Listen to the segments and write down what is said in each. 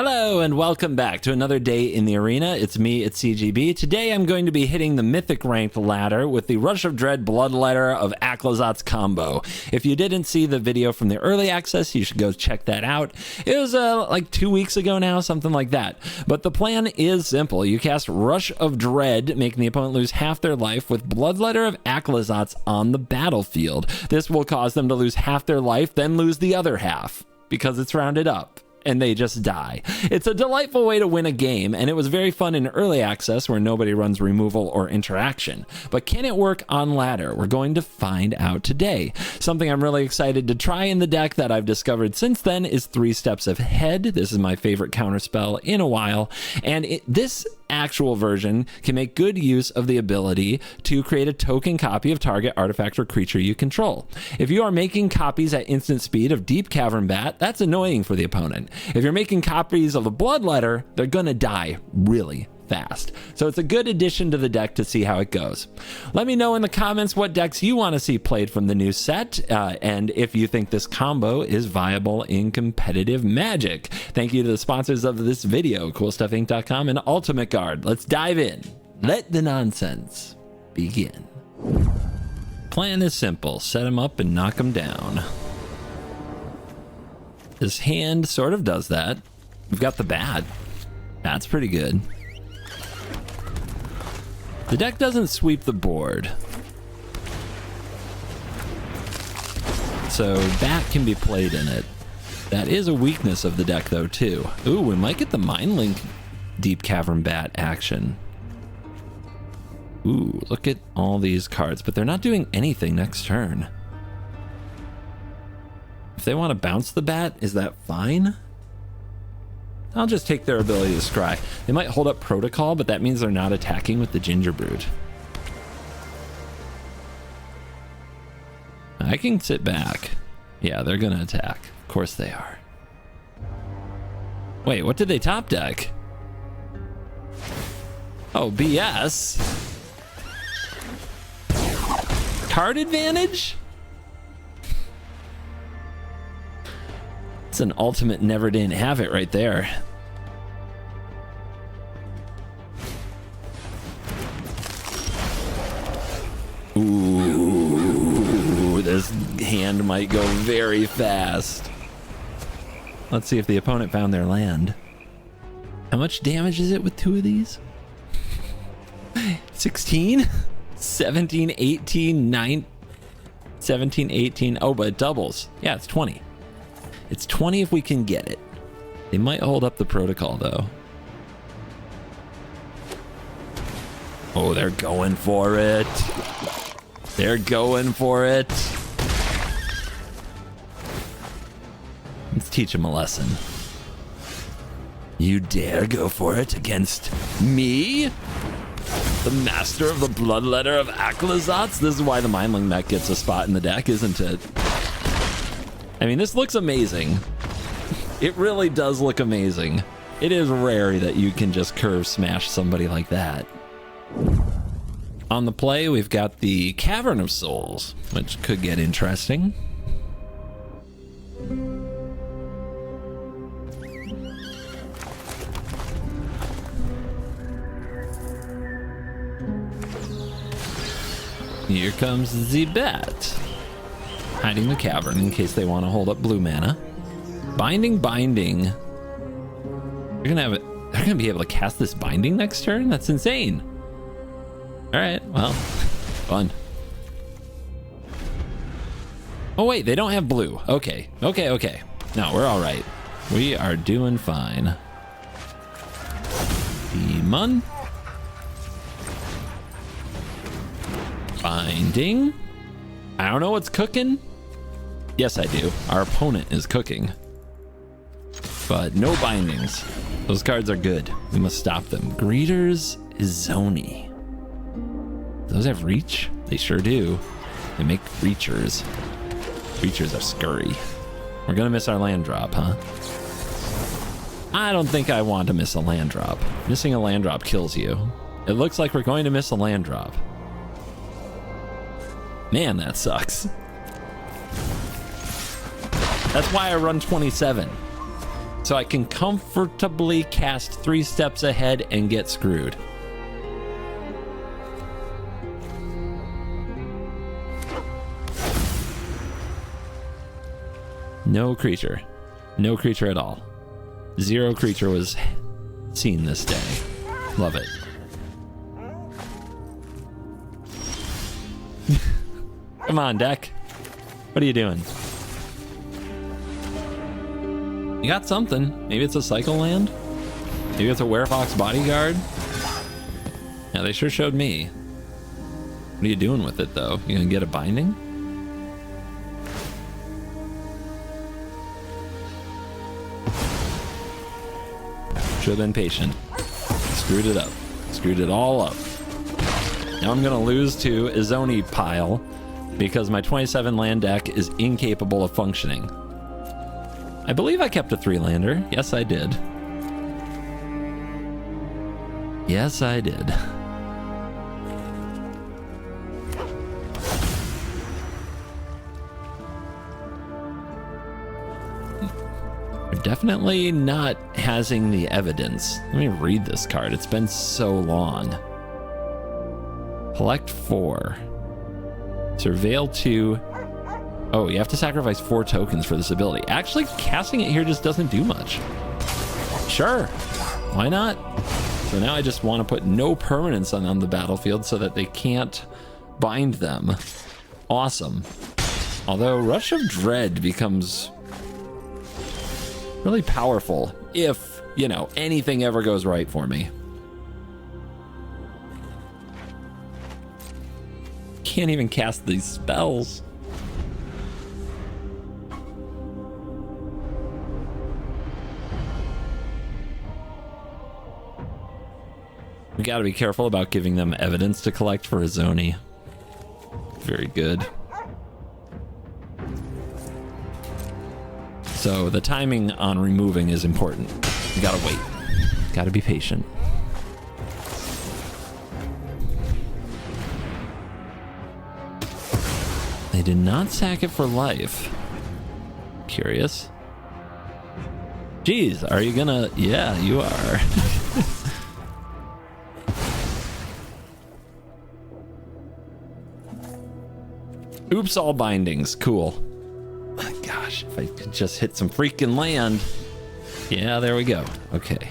Hello and welcome back to another day in the arena. It's me, it's CGB. Today I'm going to be hitting the mythic ranked ladder with the Rush of Dread Bloodletter of Aclazotz combo. If you didn't see the video from the early access, you should go check that out. It was like 2 weeks ago now, something like that. But the plan is simple. You cast Rush of Dread, making the opponent lose half their life with Bloodletter of Aclazotz on the battlefield. This will cause them to lose half their life, then lose the other half, because it's rounded up. And they just die. It's a delightful way to win a game, and it was very fun in early access where nobody runs removal or interaction. But can it work on ladder? We're going to find out today. Something I'm really excited to try in the deck that I've discovered since then is 3 Steps Ahead. This is my favorite counterspell in a while, and this actual version can make good use of the ability to create a token copy of target artifact or creature you control. If you are making copies at instant speed of Deep Cavern Bat, that's annoying for the opponent. If you're making copies of a Bloodletter, they're gonna die really fast. So it's a good addition to the deck to see how it goes. Let me know in the comments what decks you want to see played from the new set, and if you think this combo is viable in competitive Magic. Thank you to the sponsors of this video, CoolStuffInc.com and Ultimate Guard. Let's dive in. Let the nonsense begin. Plan is simple. Set him up and knock him down. His hand sort of does that. We've got the bat. That's pretty good. The deck doesn't sweep the board, so bat can be played in it. That is a weakness of the deck though too. Ooh, we might get the Mind Link Deep Cavern Bat action. Ooh, look at all these cards, but they're not doing anything next turn. If they want to bounce the bat, is that fine? I'll just take their ability to scry. They might hold up Protocol, but that means they're not attacking with the Gingerbrute. I can sit back. Yeah, they're gonna attack. Of course they are. Wait, what did they top deck? Oh, BS. Card advantage? It's an ultimate never didn't have it right there. Ooh, this hand might go very fast. Let's see if the opponent found their land. How much damage is it with 2 of these? 16? 17, 18, 9, 17, 18. Oh, but it doubles. Yeah, it's 20. It's 20 if we can get it. They might hold up the Protocol, though. Oh, they're going for it. They're going for it. Let's teach them a lesson. You dare go for it against me? The master of the Bloodletter of Aclazotz? This is why the Mind Link mech gets a spot in the deck, isn't it? I mean, this looks amazing. It really does look amazing. It is rare that you can just curve smash somebody like that. On the play, we've got the Cavern of Souls, which could get interesting. Here comes the bat. Hiding the cavern in case they want to hold up blue mana. Binding. They're gonna be able to cast this Binding next turn? That's insane. Alright, well, fun. Oh wait, they don't have blue. Okay. No, we're alright. We are doing fine. Demon. Binding. I don't know what's cooking. Yes, I do. Our opponent is cooking. But no bindings. Those cards are good. We must stop them. Greeters Izoni. Those have reach? They sure do. They make reachers. Reachers are scurry. We're gonna miss our land drop, huh? I don't think I want to miss a land drop. Missing a land drop kills you. It looks like we're going to miss a land drop. Man, that sucks. That's why I run 27. so I can comfortably cast 3 steps ahead and get screwed. No creature. No creature at all. 0 creature was seen this day. Love it. Come on, deck. What are you doing? You got something. Maybe it's a cycle land? Maybe it's a Werefox Bodyguard? Yeah, they sure showed me. What are you doing with it, though? You gonna get a binding? Should have been patient. Screwed it up. Screwed it all up. Now I'm gonna lose to Izoni pile because my 27 land deck is incapable of functioning. I believe I kept a 3-lander. Yes, I did. Yes, I did. We're definitely not having the evidence. Let me read this card. It's been so long. Collect 4. Surveil 2. Oh, you have to sacrifice 4 tokens for this ability. Actually, casting it here just doesn't do much. Sure. Why not? So now I just want to put no permanents on the battlefield so that they can't bind them. Awesome. Although Rush of Dread becomes really powerful if, you know, anything ever goes right for me. Can't even cast these spells. We gotta be careful about giving them evidence to collect for Izoni. Very good. So the timing on removing is important. You gotta wait. Gotta be patient. They did not sack it for life. Curious. Geez, are you gonna... Yeah, you are. Oops, all bindings. Cool. Gosh, if I could just hit some freaking land. Yeah, there we go. Okay.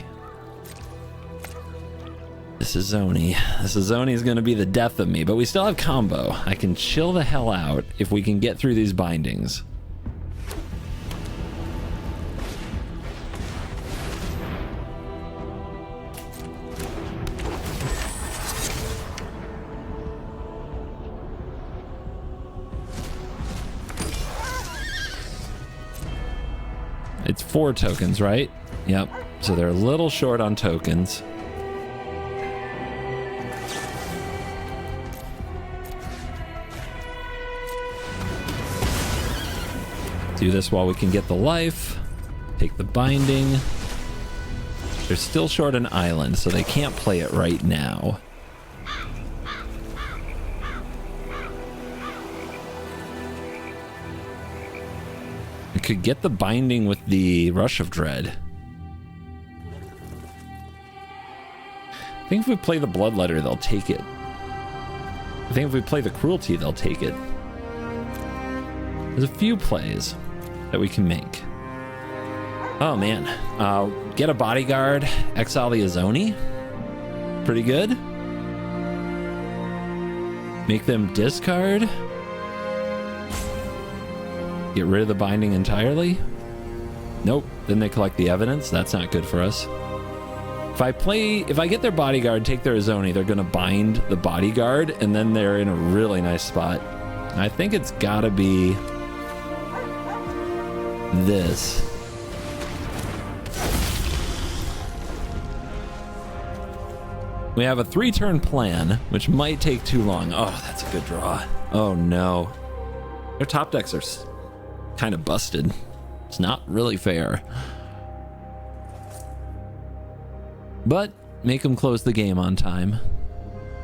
This Izoni. This Izoni is going to be the death of me, but we still have combo. I can chill the hell out if we can get through these bindings. It's 4 tokens, right? Yep. So they're a little short on tokens. Do this while we can get the life. Take the binding. They're still short an island, so they can't play it right now. We could get the binding with the Rush of Dread. I think if we play the Bloodletter, they'll take it. I think if we play the Cruelty, they'll take it. There's a few plays that we can make. Oh man, get a Bodyguard, exile the Izoni. Pretty good. Make them discard. Get rid of the binding entirely. Nope, then they collect the evidence. That's not good for us. If I get their Bodyguard, take their Izoni, they're gonna bind the Bodyguard, and then they're in a really nice spot. I think it's gotta be this. We have a 3-turn plan, which might take too long. Oh, that's a good draw. Oh no. Their top decks are kind of busted. It's not really fair. But make them close the game on time.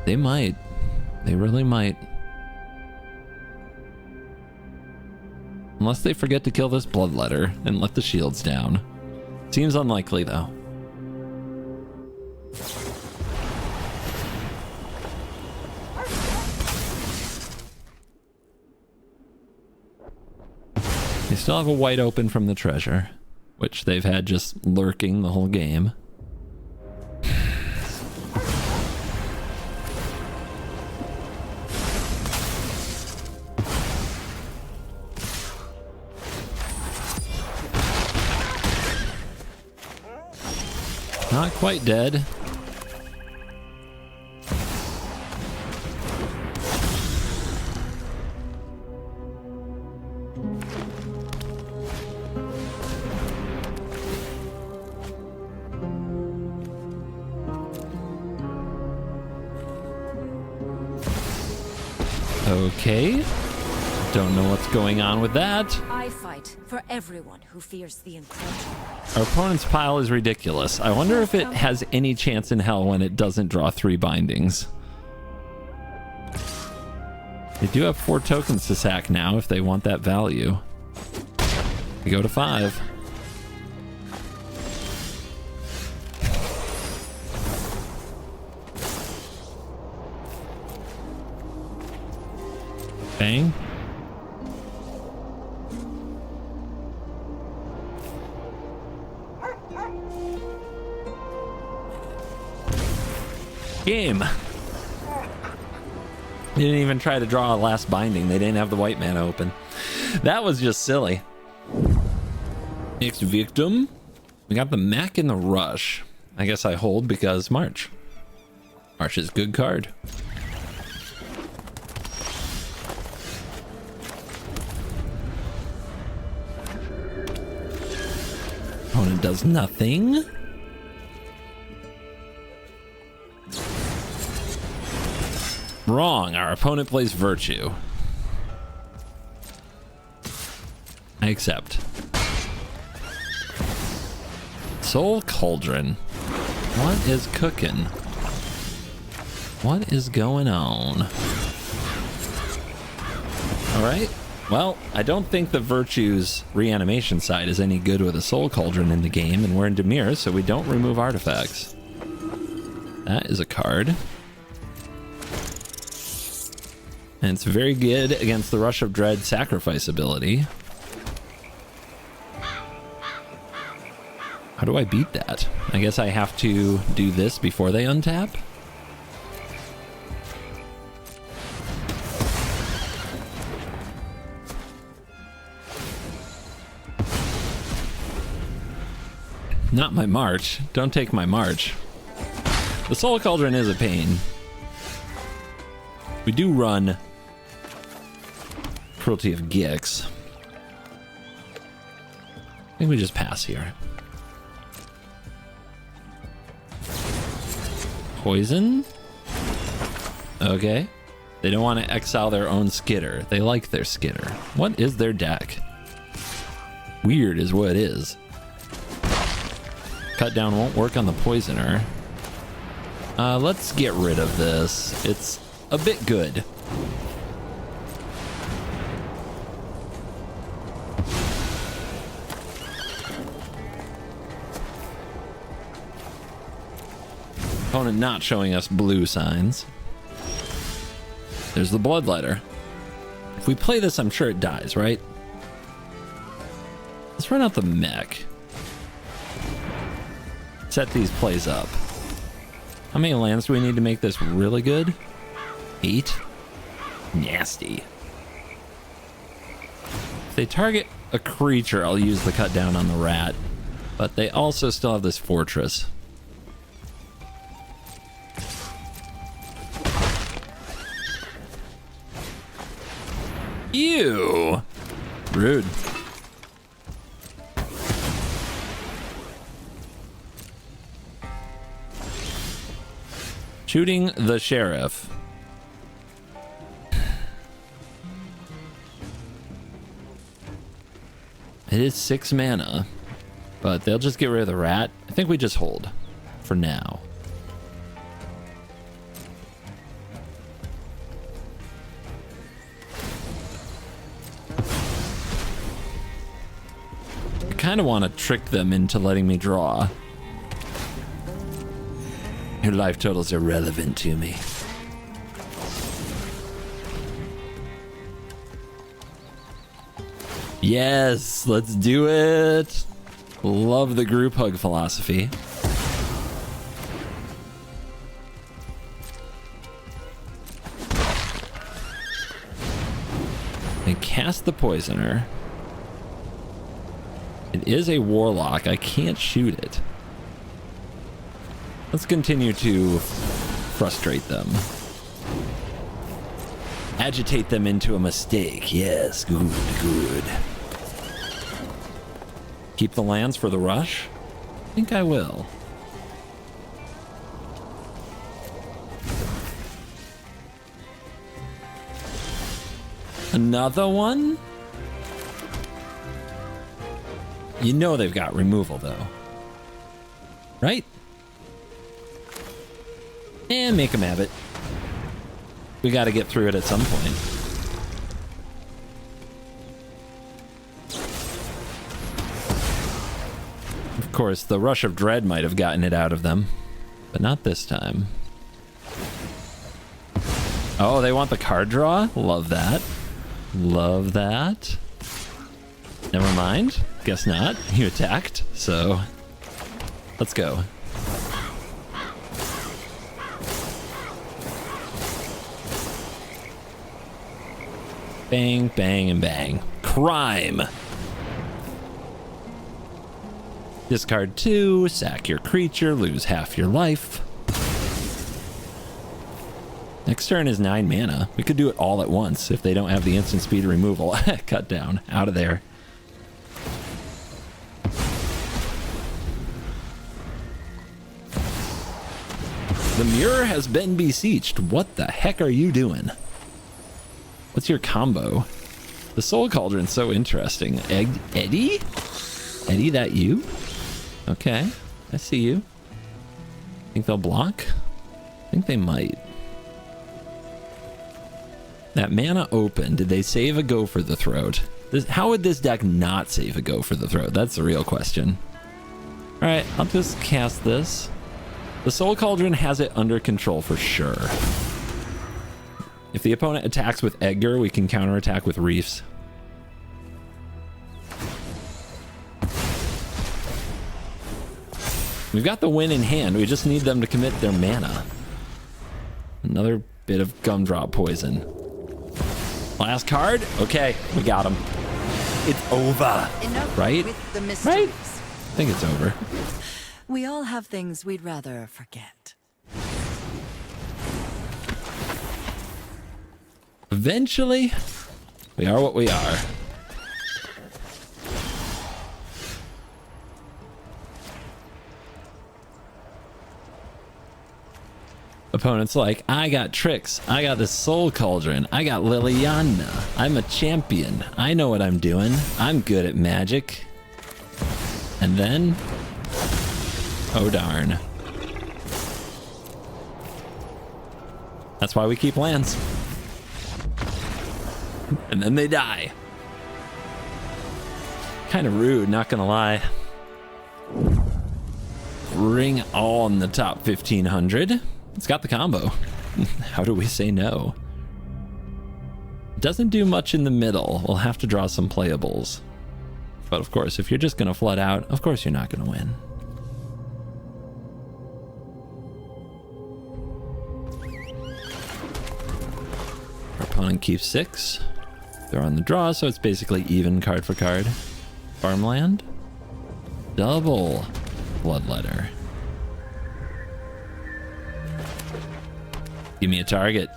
They might. They really might. Unless they forget to kill this Bloodletter and let the shields down. Seems unlikely, though. They still have a white open from the treasure, which they've had just lurking the whole game. Not quite dead. Okay. Don't know what's going on with that. I fight for everyone who fears the encroachment. Our opponent's pile is ridiculous. I wonder if it has any chance in hell when it doesn't draw 3 bindings. They do have 4 tokens to sack now if they want that value. We go to 5. Bang. Game. They didn't even try to draw a last binding. They didn't have the white mana open. That was just silly. Next victim. We got the Mac in the Rush. I guess I hold because March. March is a good card. Opponent does nothing. Wrong. Our opponent plays Virtue. I accept. Soul Cauldron. What is cooking? What is going on? All right. Well, I don't think the Virtue's reanimation side is any good with a Soul Cauldron in the game, and we're in Dimir, so we don't remove artifacts. That is a card. And it's very good against the Rush of Dread sacrifice ability. How do I beat that? I guess I have to do this before they untap? Not my March. Don't take my March. The Soul Cauldron is a pain. We do run Cruelty of Gix. I think we just pass here. Poison? Okay. They don't want to exile their own Skitter. They like their Skitter. What is their deck? Weird is what it is. Cut down won't work on the Poisoner. Let's get rid of this. It's a bit good. Opponent not showing us blue signs. There's the Bloodletter. If we play this, I'm sure it dies, right? Let's run out the mech. Set these plays up. How many lands do we need to make this really good? 8? Nasty. If they target a creature, I'll use the cut down on the rat. But they also still have this fortress. Ew. Rude. Shooting the Sheriff. It is 6 mana, but they'll just get rid of the rat. I think we just hold for now. kind of want to trick them into letting me draw. Your life total's irrelevant to me. Yes, let's do it. Love the group hug philosophy. And cast the poisoner. It is a warlock. I can't shoot it. Let's continue to frustrate them. Agitate them into a mistake. Yes, good, good. Keep the lands for the rush? I think I will. Another one? You know they've got removal, though. Right? And make them have it. We got to get through it at some point. Of course, the Rush of Dread might have gotten it out of them, but not this time. Oh, they want the card draw? Love that. Love that. Never mind. Guess not. You attacked, so let's go. Bang, bang, and bang. Crime. Discard 2, sack your creature, lose half your life. Next turn is 9 mana. We could do it all at once if they don't have the instant speed removal. Cut down. Out of there. The mirror has been beseeched. What the heck are you doing? What's your combo? The Soul Cauldron's so interesting. Eddie? Eddie, that you? Okay, I see you. Think they'll block? I think they might. That mana open, did they save a Go for the Throat? How would this deck not save a Go for the Throat? That's the real question. Alright, I'll just cast this. The Soul Cauldron has it under control for sure. If the opponent attacks with Edgar, we can counterattack with Reefs. We've got the win in hand. We just need them to commit their mana. Another bit of Gumdrop Poison. Last card? Okay, we got him. It's over. Enough right? With the mysteries. Right? I think it's over. We all have things we'd rather forget. Eventually, we are what we are. Opponent's like, I got tricks. I got the Soul Cauldron. I got Liliana. I'm a champion. I know what I'm doing. I'm good at magic. And then, oh darn. That's why we keep lands. And then they die. Kind of rude, not gonna lie. Bring on the top 1500. It's got the combo. How do we say no? Doesn't do much in the middle. We'll have to draw some playables. But of course, if you're just gonna flood out, of course you're not gonna win. Our opponent keeps 6. They're on the draw, so it's basically even card for card. Farmland. Double Bloodletter. Give me a target.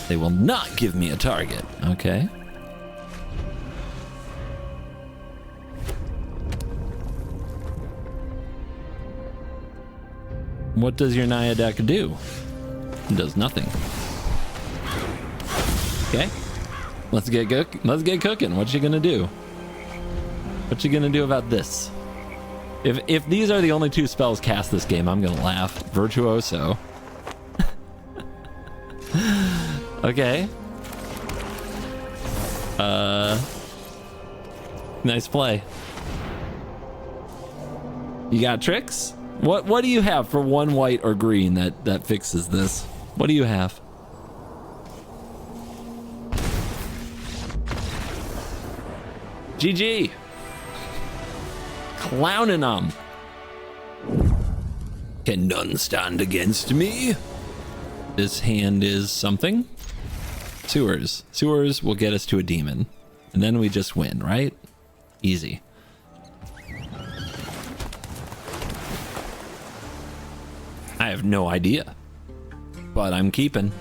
They will not give me a target. Okay. What does your Naya deck do? It does nothing. Okay. Let's get cooking. What you gonna do? What you gonna do about this? If these are the only 2 spells cast this game, I'm gonna laugh. Virtuoso. Okay. Nice play. You got tricks? What do you have for 1 white or green that fixes this? What do you have? GG. Clowning them. Can none stand against me? This hand is something. Sewers. Sewers will get us to a demon. And then we just win, right? Easy. I have no idea. But I'm keeping.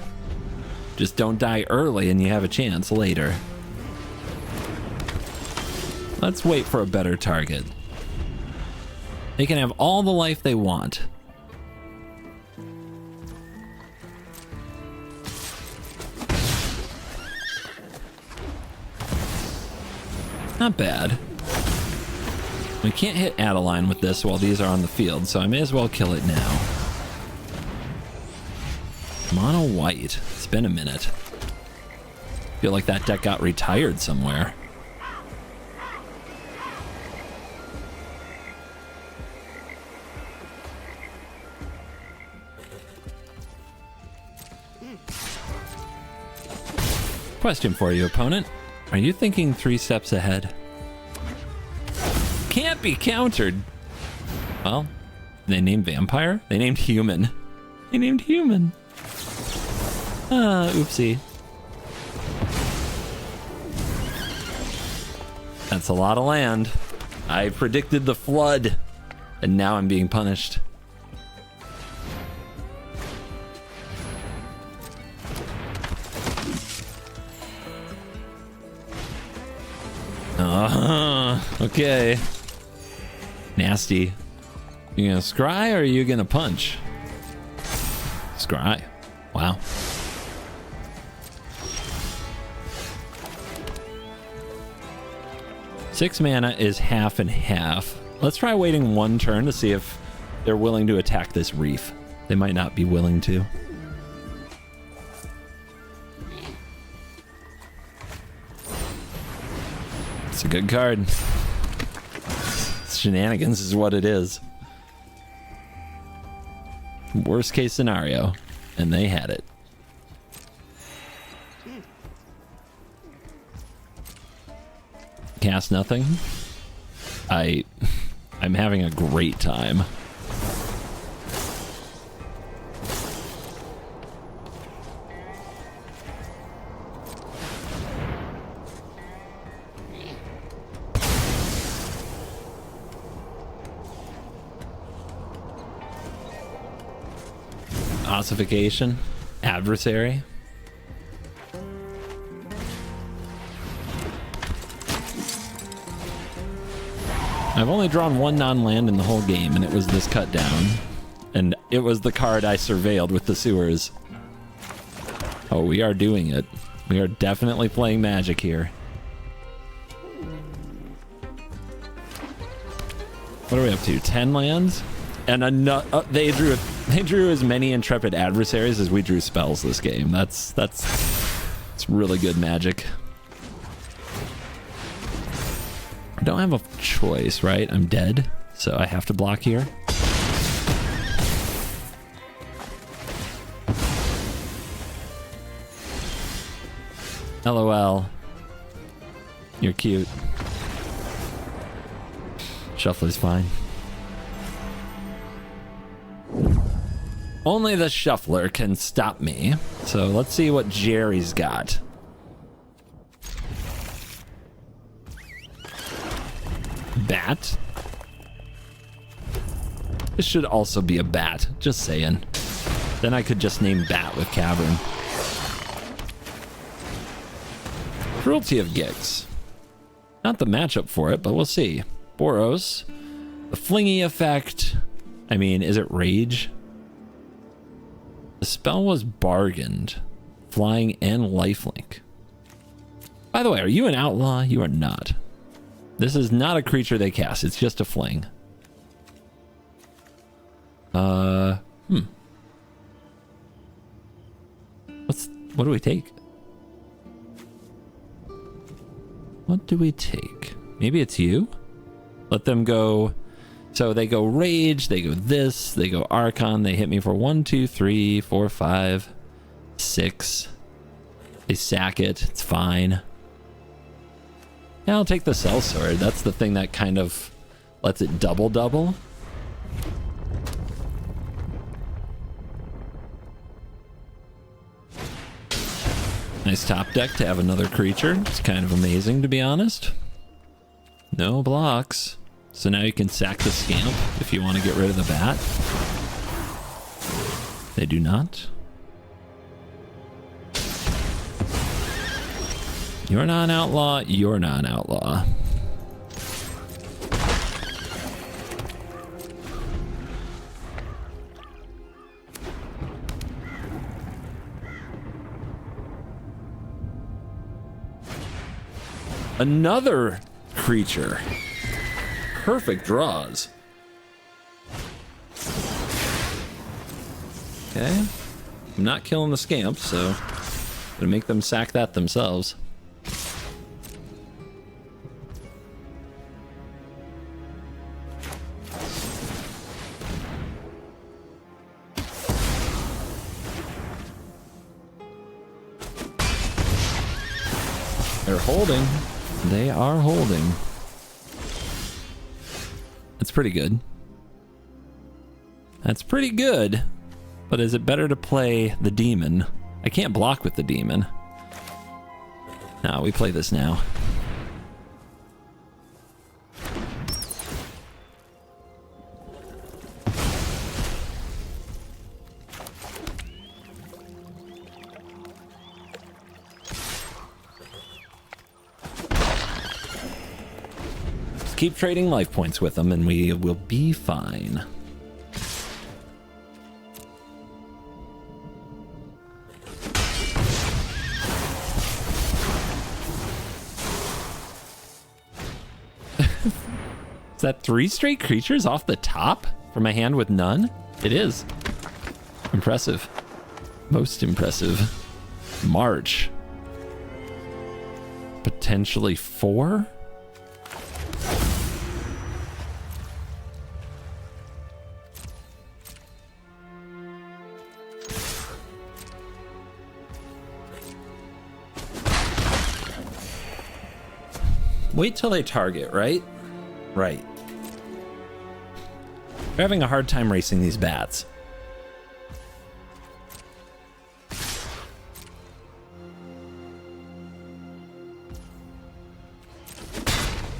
Just don't die early and you have a chance later. Let's wait for a better target. They can have all the life they want. Not bad. We can't hit Adeline with this while these are on the field, so I may as well kill it now. Mono white. It's been a minute. Feel like that deck got retired somewhere. Question for you, opponent. Are you thinking 3 steps ahead? Can't be countered. Well, they named vampire? They named human. They named human. Oopsie. That's a lot of land. I predicted the flood, and now I'm being punished. Okay. Nasty. You gonna scry or are you gonna punch? Scry. Wow. Six mana is half and half. Let's try waiting 1 turn to see if they're willing to attack this reef. They might not be willing to. It's a good card. Shenanigans is what it is. Worst case scenario, and they had it. Cast nothing. I'm having a great time. Ossification, adversary. I've only drawn 1 non-land in the whole game, and it was this cut down. And it was the card I surveilled with the sewers. Oh, we are doing it. We are definitely playing Magic here. What are we up to? 10 lands? And they drew as many intrepid adversaries as we drew spells this game. That's really good Magic. I don't have a choice, right? I'm dead, so I have to block here. LOL. You're cute. Shuffler's fine. Only the shuffler can stop me. So let's see what Jerry's got. Bat. This should also be a bat, just saying. Then I could just name Bat with Cavern. Cruelty of Gix. Not the matchup for it, but we'll see. Boros. The Flingy effect. I mean, is it Rage? The spell was bargained. Flying and lifelink. By the way, are you an outlaw? You are not. This is not a creature they cast. It's just a fling. What do we take? What do we take? Maybe it's you? Let them go So they go Rage, they go this, they go Archon. They hit me for 1, 2, 3, 4, 5, 6. They sack it. It's fine. Yeah, I'll take the Sellsword. That's the thing that kind of lets it double. Nice top deck to have another creature. It's kind of amazing, to be honest. No blocks. So now you can sack the Scamp if you want to get rid of the bat. They do not. You're not an outlaw. You're not an outlaw. Another creature. Perfect draws. Okay. I'm not killing the Scamps, so I'm gonna make them sack that themselves. They're holding. They are holding. That's pretty good. That's pretty good. But is it better to play the demon? I can't block with the demon. No, we play this now. Keep trading life points with them and we will be fine. Is that 3 straight creatures off the top from a hand with none? It is. Impressive. Most impressive. March. Potentially 4? Wait till they target, right? Right. We're having a hard time racing these bats.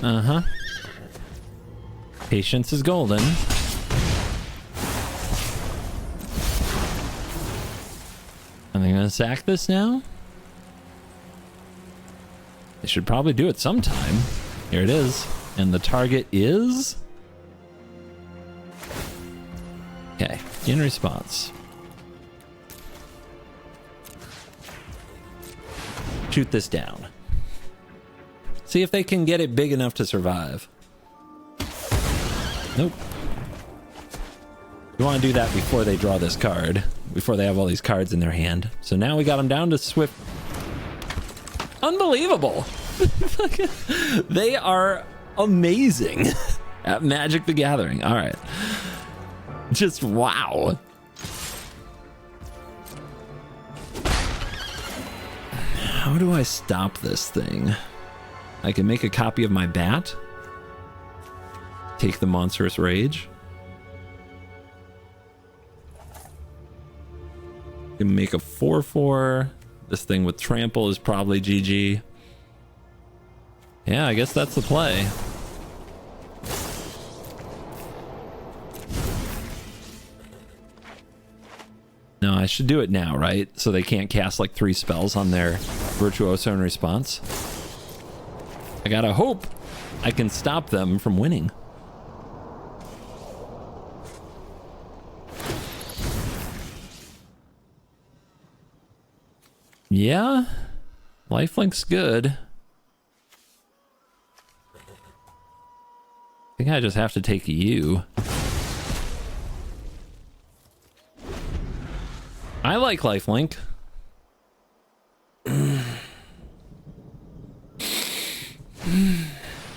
Uh-huh. Patience is golden. Are they gonna sack this now? They should probably do it sometime. Here it is. And the target is... Okay, in response. Shoot this down. See if they can get it big enough to survive. Nope. You want to do that before they draw this card. Before they have all these cards in their hand. So now we got them down to Swift. Unbelievable. They are amazing at Magic the Gathering. All right. Just wow. How do I stop this thing? I can make a copy of my bat. Take the Monstrous Rage. Can make a 4/4. This thing with trample is probably GG. Yeah, I guess that's the play. No, I should do it now, right? So they can't cast like 3 spells on their Virtuoso in response. I gotta hope I can stop them from winning. Yeah, lifelink's good. I think I just have to take you. I like lifelink.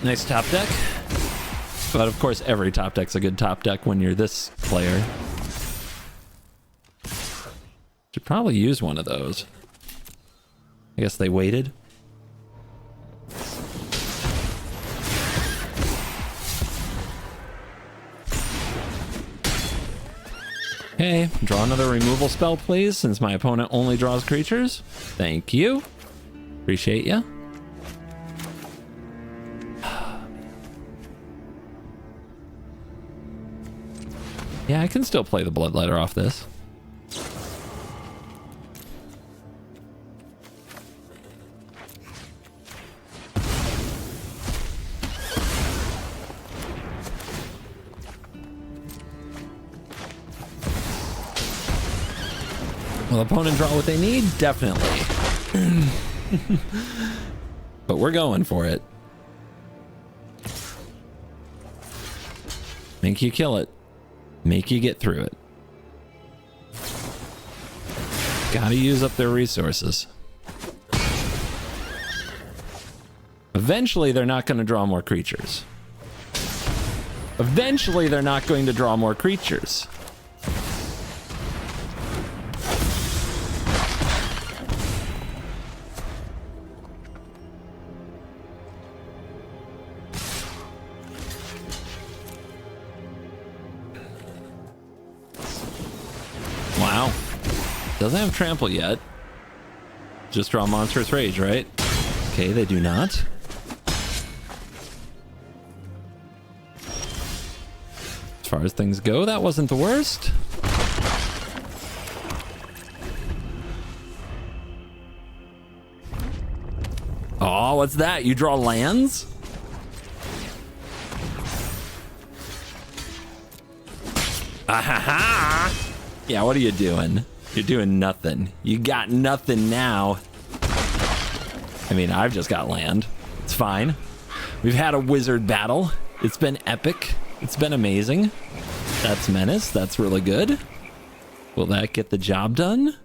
Nice top deck. But of course, every top deck's a good top deck when you're this player. Should probably use one of those. I guess they waited. Okay, draw another removal spell, please, since my opponent only draws creatures. Thank you. Appreciate ya. Yeah, I can still play the Bloodletter off this. Will the opponent draw what they need? Definitely. But we're going for it. Make you kill it. Make you get through it. Gotta use up their resources. Eventually, they're not going to draw more creatures. Eventually, they're not going to draw more creatures. Wow. Doesn't have trample yet. Just draw Monstrous Rage, right? Okay, they do not. As far as things go, that wasn't the worst. Oh, what's that? You draw lands? Ah-ha-ha! Yeah, what are you doing? You're doing nothing. You got nothing now. I mean, I've just got land. It's fine. We've had a wizard battle. It's been epic. It's been amazing. That's Menace. That's really good. Will that get the job done?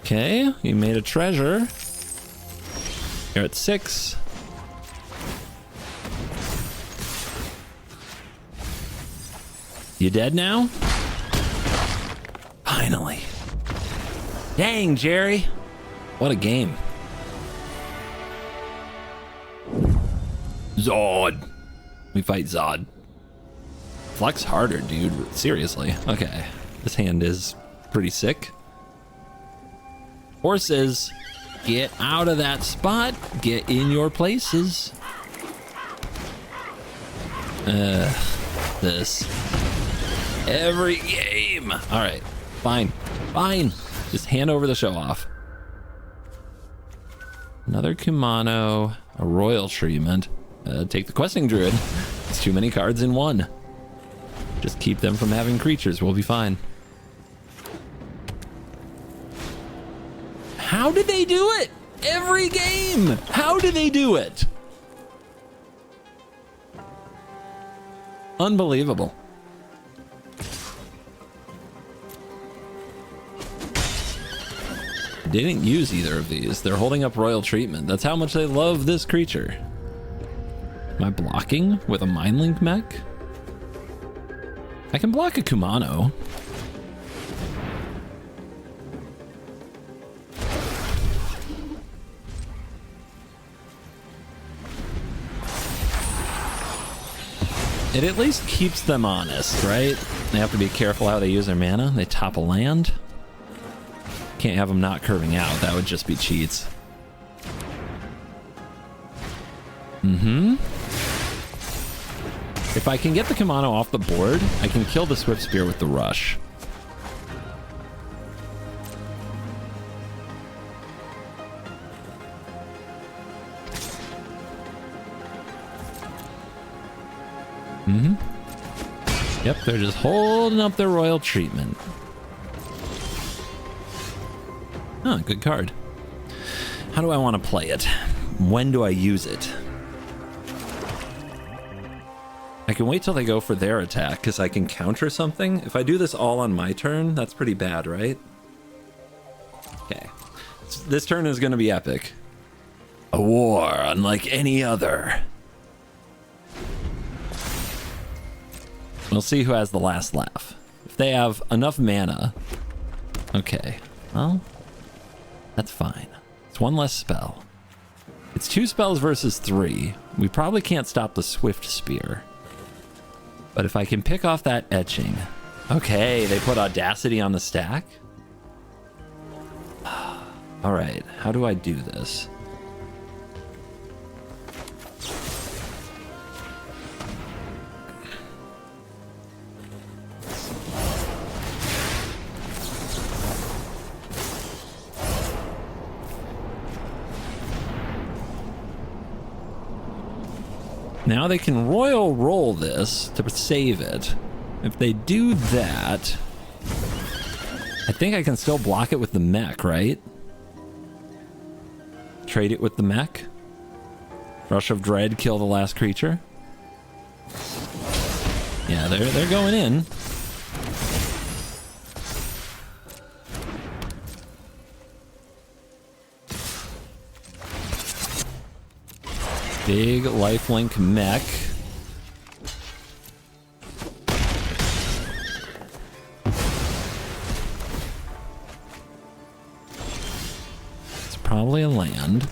Okay, you made a treasure. You're at 6. You dead now? Finally. Dang, Jerry. What a game. Zod. We fight Zod. Flex harder, dude. Seriously. Okay. This hand is pretty sick. Horses, get out of that spot. Get in your places. This. Every game. All right. Fine. Fine. Just hand over the show off. Another Kumano. A Royal Treatment. Take the Questing Druid. It's too many cards in one. Just keep them from having creatures. We'll be fine. How did they do it? Every game. How do they do it? Unbelievable. They didn't use either of these. They're holding up Royal Treatment. That's how much they love this creature. Am I blocking with a Mindlink mech? I can block a Kumano. It at least keeps them honest, right? They have to be careful how they use their mana. They top a land. Can't have them not curving out. That would just be cheats. If I can get the Kumano off the board, I can kill the Swift Spear with the Rush. Yep, they're just holding up their Royal Treatment. Oh, good card. How do I want to play it? When do I use it? I can wait till they go for their attack, because I can counter something. If I do this all on my turn, that's pretty bad, right? Okay. This turn is going to be epic. A war unlike any other. We'll see who has the last laugh. If they have enough mana. Okay. Well, that's fine. It's one less spell. It's 2 spells versus 3. We probably can't stop the Swift Spear. But if I can pick off that etching. Okay, they put Audacity on the stack. All right, how do I do this? Now they can royal roll this to save it. If they do that, I think I can still block it with the mech, right? Trade it with the mech. Rush of Dread, kill the last creature. Yeah, they're going in. Big lifelink mech. It's probably a land.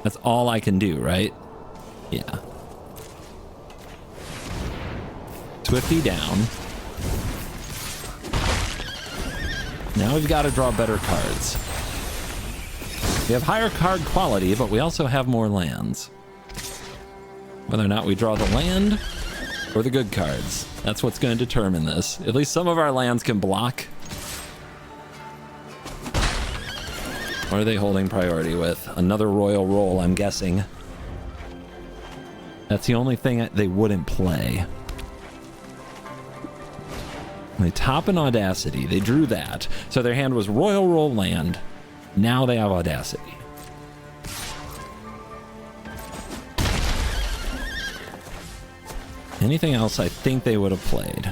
That's all I can do, right? Yeah. Swifty down. Now we've got to draw better cards. We have higher card quality, but we also have more lands. Whether or not we draw the land or the good cards, that's what's going to determine this. At least some of our lands can block. What are they holding priority with? Another royal roll, I'm guessing. That's the only thing they wouldn't play. They top an Audacity. They drew that. So their hand was royal roll land. Now they have Audacity. Anything else I think they would have played.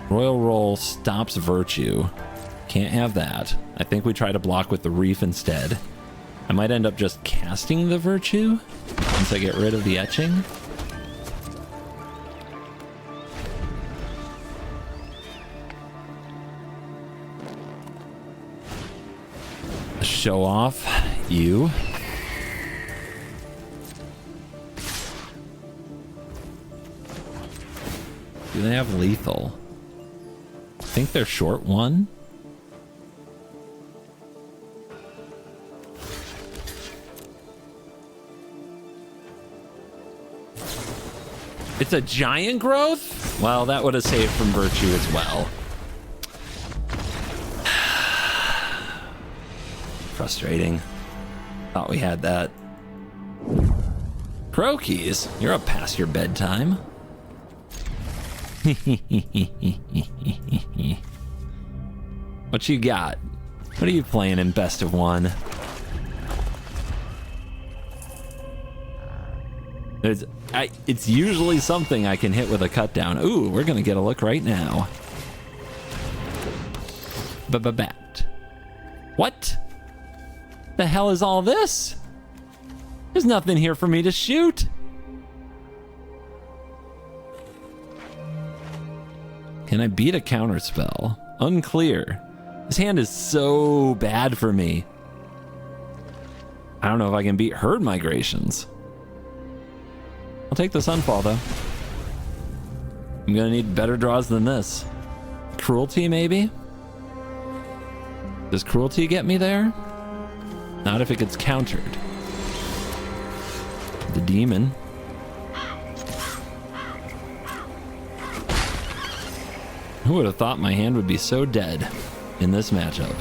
Royal roll stops Virtue. Can't have that. I think we try to block with the Reef instead. I might end up just casting the Virtue once I get rid of the etching. Show off you. Do they have lethal? I think they're short one. It's a giant growth? Well, that would have saved from Virtue as well. Frustrating. Thought we had that. Croakies, you're up past your bedtime. What you got? What are you playing in best of one? It's usually something I can hit with a cut down. Ooh, we're gonna get a look right now. Bat. What? The hell is all this? There's nothing here for me to shoot. Can I beat a counterspell? Unclear. This hand is so bad for me. I don't know if I can beat Herd Migrations. I'll take the Sunfall though. I'm gonna need better draws than this. Cruelty maybe? Does Cruelty get me there? Not if it gets countered. The Demon. Who would have thought my hand would be so dead in this matchup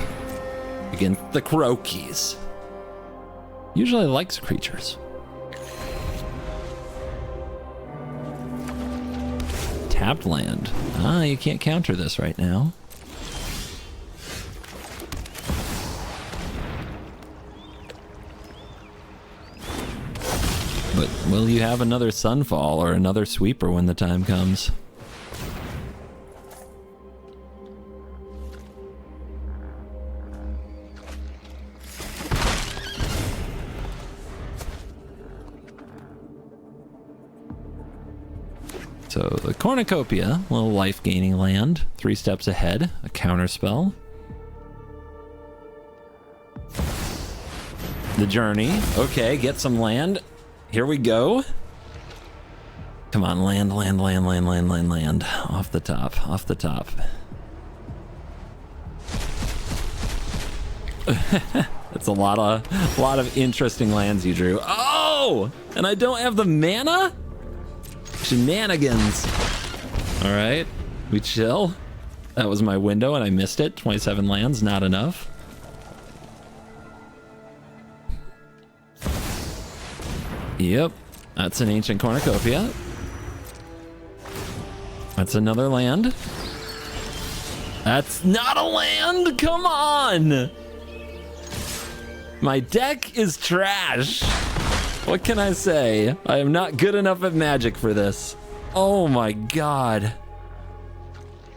against the Croakies? Usually likes creatures. Tapped land. Ah, you can't counter this right now. But will you have another Sunfall or another Sweeper when the time comes? So the Cornucopia, a little life-gaining land, 3 steps ahead, a counter spell. The Journey, okay, get some land. Here we go. Come on, land. Off the top. That's a lot of interesting lands you drew. Oh, and I don't have the mana? Shenanigans. All right, we chill. That was my window and I missed it. 27 lands, not enough. Yep, that's an Ancient Cornucopia. That's another land. That's not a land, come on! My deck is trash. What can I say? I am not good enough at Magic for this. Oh my god.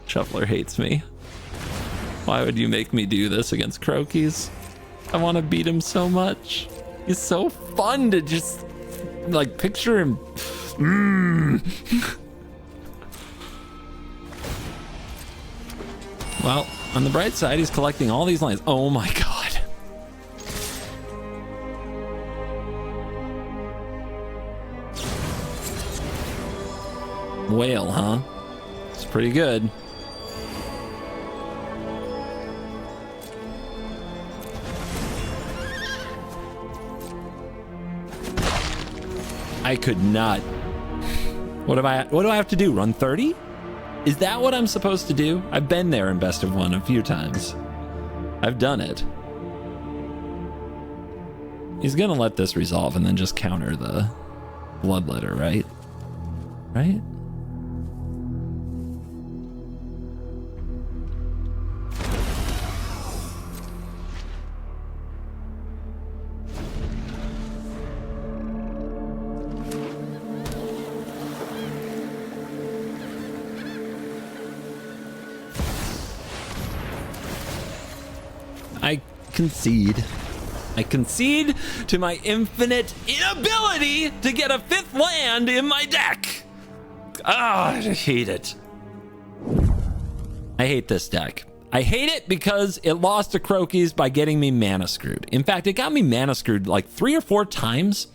Shuffler hates me. Why would you make me do this against Croakies? I want to beat him so much. He's so fun to just, like, picture him. Well, on the bright side, he's collecting all these lines. Oh my god. Whale, huh? It's pretty good. I could not. What do I have to do? Run 30? Is that what I'm supposed to do? I've been there in Best of One a few times. I've done it. He's gonna let this resolve and then just counter the Bloodletter, right? Right? I concede to my infinite inability to get a 5th land in my deck. I hate it. I hate this deck. I hate it because it lost to Croakies by getting me mana screwed. In fact, it got me mana screwed like 3 or 4 times.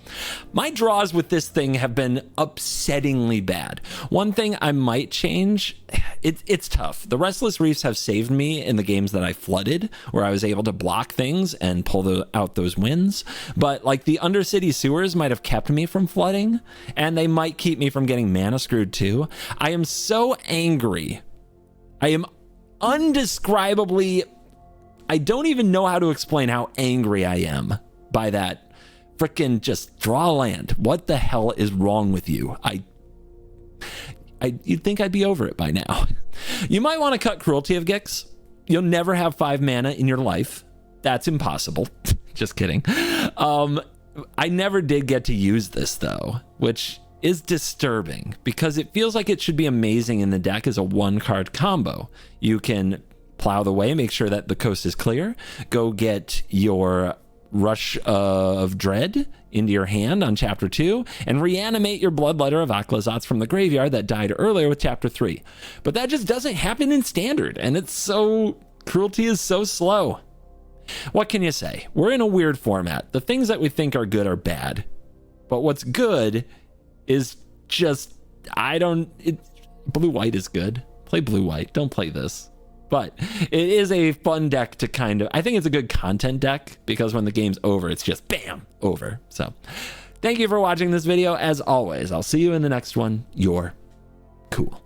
My draws with this thing have been upsettingly bad. One thing I might change, it's tough. The Restless Reefs have saved me in the games that I flooded, where I was able to block things and pull out those wins. But like the Undercity Sewers might have kept me from flooding, and they might keep me from getting mana screwed too. I am so angry. I am undescribably, I don't even know how to explain how angry I am by that frickin' just draw land. What the hell is wrong with you? You'd think I'd be over it by now. You might want to cut Cruelty of Gix. You'll never have 5 mana in your life. That's impossible. Just kidding. I never did get to use this though, which is disturbing because it feels like it should be amazing in the deck as a 1-card combo. You can plow the way, make sure that the coast is clear, go get your Rush of Dread into your hand on chapter 2 and reanimate your Bloodletter of Aclazotz from the graveyard that died earlier with chapter 3. But that just doesn't happen in standard, and it's so, Cruelty is so slow. What can you say? We're in a weird format. The things that we think are good are bad, but what's good is just, blue-white is good. Play blue-white, don't play this. But it is a fun deck to kind of, I think it's a good content deck because when the game's over, it's just bam, over. So thank you for watching this video. As always, I'll see you in the next one. You're cool.